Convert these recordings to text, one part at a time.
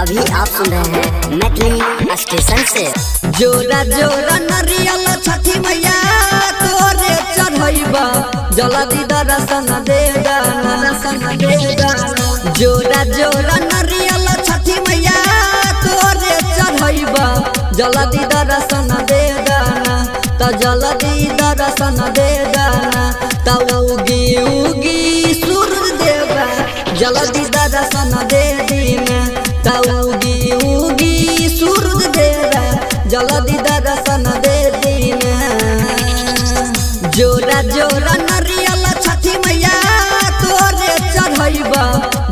अभी आप सुन रहे हैं मैथिली स्टेशन से। जोरा जोरा नरियल छठी मैया तोरे चढ़ैबा जल्दी दर्शन दे दाना। जोरा जोरा नरियल छठी मैया तोरे चढ़ैबा जल्दी दर्शन दे दाना। त जल्दी दर्शन दे दाना। त उगी उगी सूरज देवा जल्दी दर्शन दे दीना। त उगी उगी सूरज देवा जल्दी दर्शन दे दीना। जोरा जोरा नरियल छठी मैया तोरे चढ़ैबा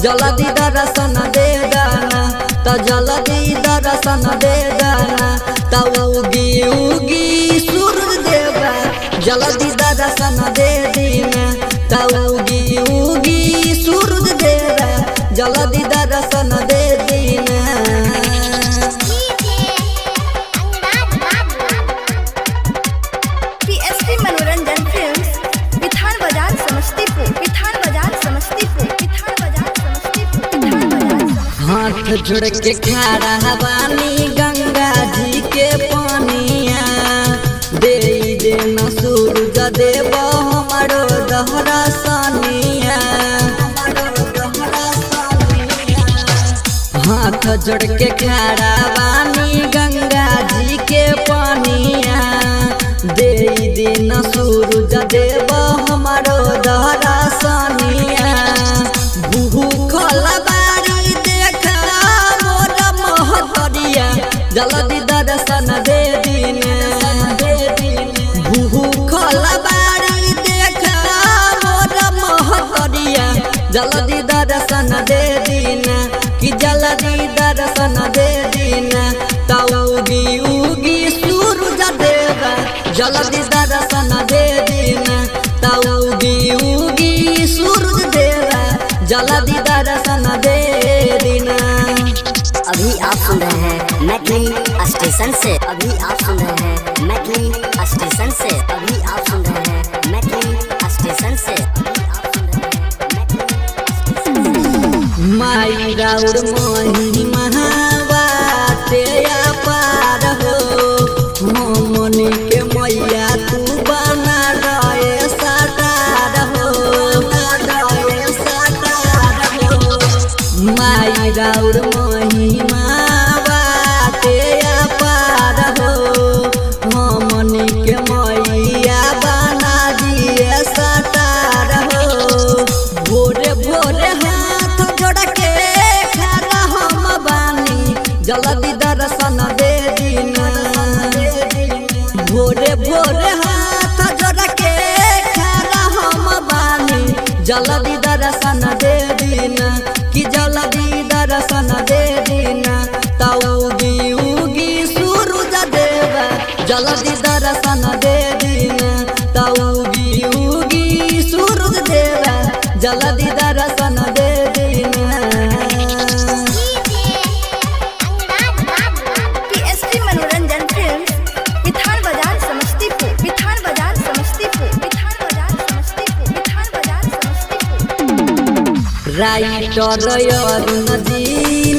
जल्दी दर्शन दे दाना। त जल्दी दर्शन दे दाना। त उगी उगी सूरज देवा जल्दी दर्शन दे दीना। त उगी उगी सूरज देवा जल्दी दर्शन दे दीना। मनोरंजन फिल्म्स, बिथान बाजार समस्तीपुर, बिथान बाजार समस्तीपुर, बिथान बाजार समस्तीपुर, बिथान बाजार। हाथ जोड़ के खड़ा बानी गंगा जी के पानिया दे देना सूरज देव हमारो दहरा सानिया। हाथ जोड़ के खड़ा बानी गंगा जी के पानिया दे देना सूरज देव हमारो दहरा सानिया। भूखल बारी देखा मोर महतरिया जल्दी दर्शन दे दीना। भूखल बारी देखा मोर महतरिया जल्दी दर्शन दे दीना। कि जल्दी दर्शन दे दीना। त उगी उगी सूरज देवा जल्दी दर्शन दे दीना। त उगी उगी सूरज देवा जल्दी दर्शन दे दीना। अभी आप सुन रहे हैं मैथिली स्टेशन से। अभी आप सुन रहे हैं मैथिली स्टेशन से। अभी आप सुन रहे हैं मैथिली स्टेशन से। माई राउर मोही महावाते पार हो मोमनी के मैया तू बना रहे साकार हो। माई राउर मोही महावाते पार हो मोमनी के मैया बना दिए साकार हो। भोरे भोरे हाथ जोड़ के खड़ा हम बानी जल्दी दर्शन दे दीना। भोरे भोरे हाथ जोड़ के खड़ा हम बानी जल्दी दर्शन दे दीना। कि जल्दी दर्शन दे दीना। त उगी उगी सूरज देवा जल्दी दर्शन दे दीना। त उगी उगी सूरज देवा जल्दी दर्शन दे दीना। मनोरंजन फिल्म्स, बिथान बाजार समस्तीपुर, बिथान बाजार समस्तीपुर, बिथान बाजार समस्तीपुर, बिथान बाजार समस्तीपुर। राइटर अरुण जी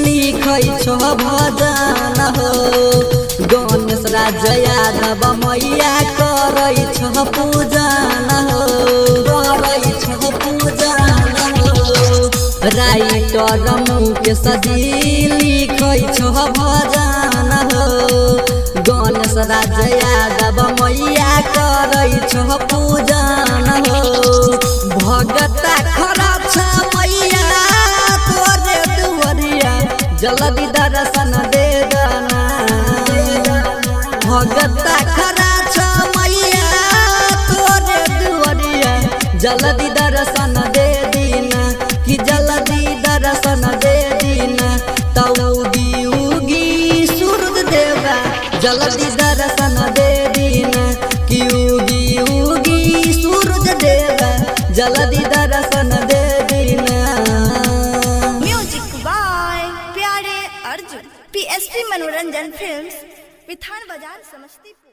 लिखै छो भजन हो गणेश राज यादव मैया करै छो पूजन हो। राइटर मुकेश जी लिखै छो भजन हो गणेश राज यादव मैया करै छो पूजन हो। भगता खड़ा छ मैया तोरे दुवरिया जल्दी दर्शन दे दाना। भगता खड़ा छ मैया तोरे दुवरिया जल्दी दर्शन दे दीना। कि जल्दी दर्शन दे दीना। त उगी उगी सूरज देवा जल्दी दर्शन दे दीना। कि उगी उगी सूरज देवा जल्दी दर्शन दे दीना। म्यूजिक बाय प्यारे अर्जुन। पीएसपी मनोरंजन फिल्म्स, बिथान बाजार समस्तीपुर।